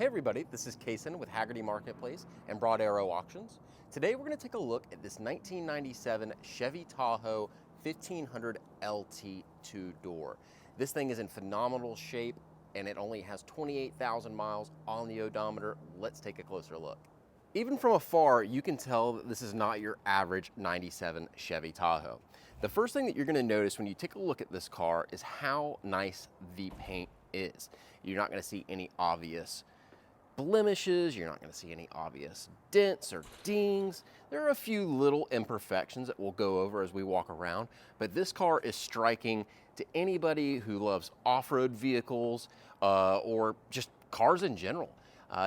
Hey everybody, this is Kason with Haggerty Marketplace and Broad Arrow Auctions. Today we're going to take a look at this 1997 Chevy Tahoe 1500 LT two-door. This thing is in phenomenal shape and it only has 28,000 miles on the odometer. Let's take a closer look. Even from afar, you can tell that this is not your average 97 Chevy Tahoe. The first thing that you're going to notice when you take a look at this car is how nice the paint is. You're not going to see any obvious blemishes, you're not going to see any obvious dents or dings. There are a few little imperfections that we'll go over as we walk around, but this car is striking to anybody who loves off-road vehicles or just cars in general.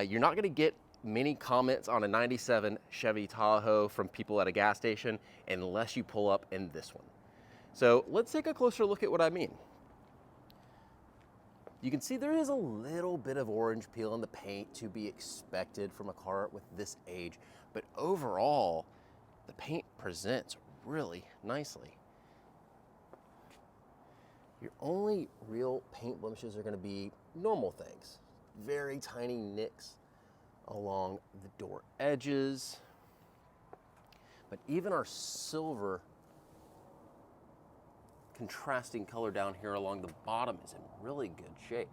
You're not going to get many comments on a 97 Chevy Tahoe from people at a gas station unless you pull up in this one. So let's take a closer look at what I mean. You can see there is a little bit of orange peel in the paint to be expected from a car with this age, but overall, the paint presents really nicely. Your only real paint blemishes are going to be normal things. Very tiny nicks along the door edges, but even our silver contrasting color down here along the bottom is in really good shape.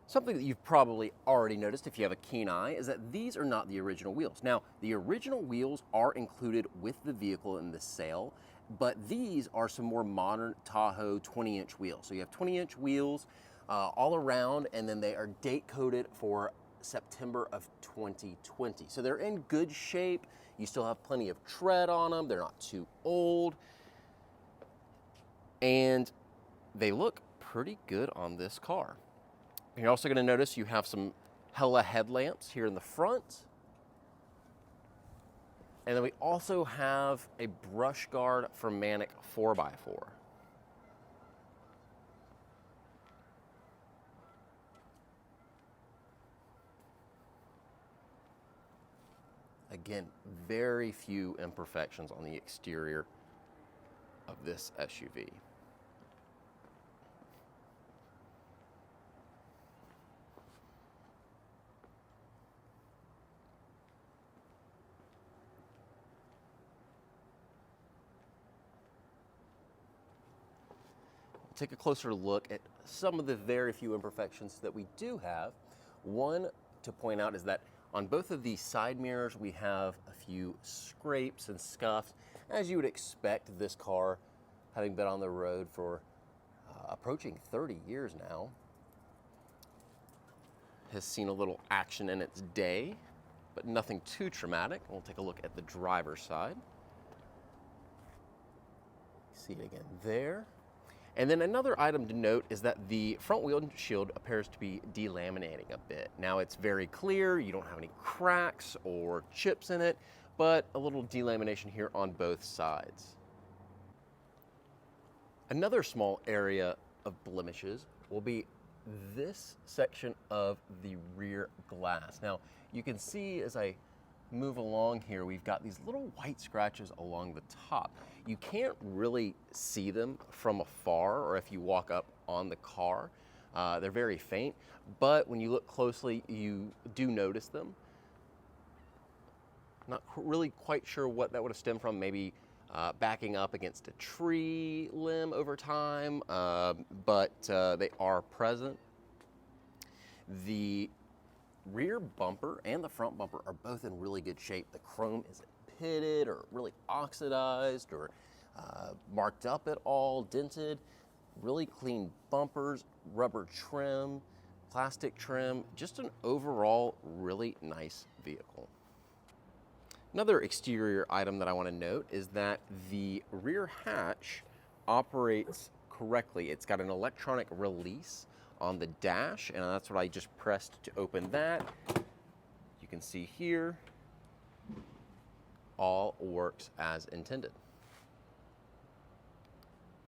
Something that you've probably already noticed if you have a keen eye is that these are not the original wheels. Now, the original wheels are included with the vehicle in the sale, but these are some more modern Tahoe 20-inch wheels. So you have 20-inch wheels all around, and then they are date coded for September of 2020. So they're in good shape. You still have plenty of tread on them. They're not too old. And they look pretty good on this car. You're also going to notice you have some Hella headlamps here in the front. And then we also have a brush guard from Manic 4x4. Again, very few imperfections on the exterior of this SUV. Take a closer look at some of the very few imperfections that we do have. One to point out is that on both of these side mirrors, we have a few scrapes and scuffs. As you would expect, this car, having been on the road for approaching 30 years now, has seen a little action in its day, but nothing too traumatic. We'll take a look at the driver's side. See it again there. And then another item to note is that the front windshield appears to be delaminating a bit. Now it's very clear, you don't have any cracks or chips in it, but a little delamination here on both sides. Another small area of blemishes will be this section of the rear glass. Now you can see as I move along here, we've got these little white scratches along the top. You can't really see them from afar or if you walk up on the car. They're very faint, but when you look closely, you do notice them. Not really quite sure what that would have stemmed from, maybe backing up against a tree limb over time, but they are present. The rear bumper and the front bumper are both in really good shape. The chrome isn't pitted or really oxidized or marked up at all, dented. Really clean bumpers, rubber trim, plastic trim, just an overall really nice vehicle. Another exterior item that I want to note is that the rear hatch operates correctly. It's got an electronic release on the dash, and that's what I just pressed to open that. You can see here, all works as intended.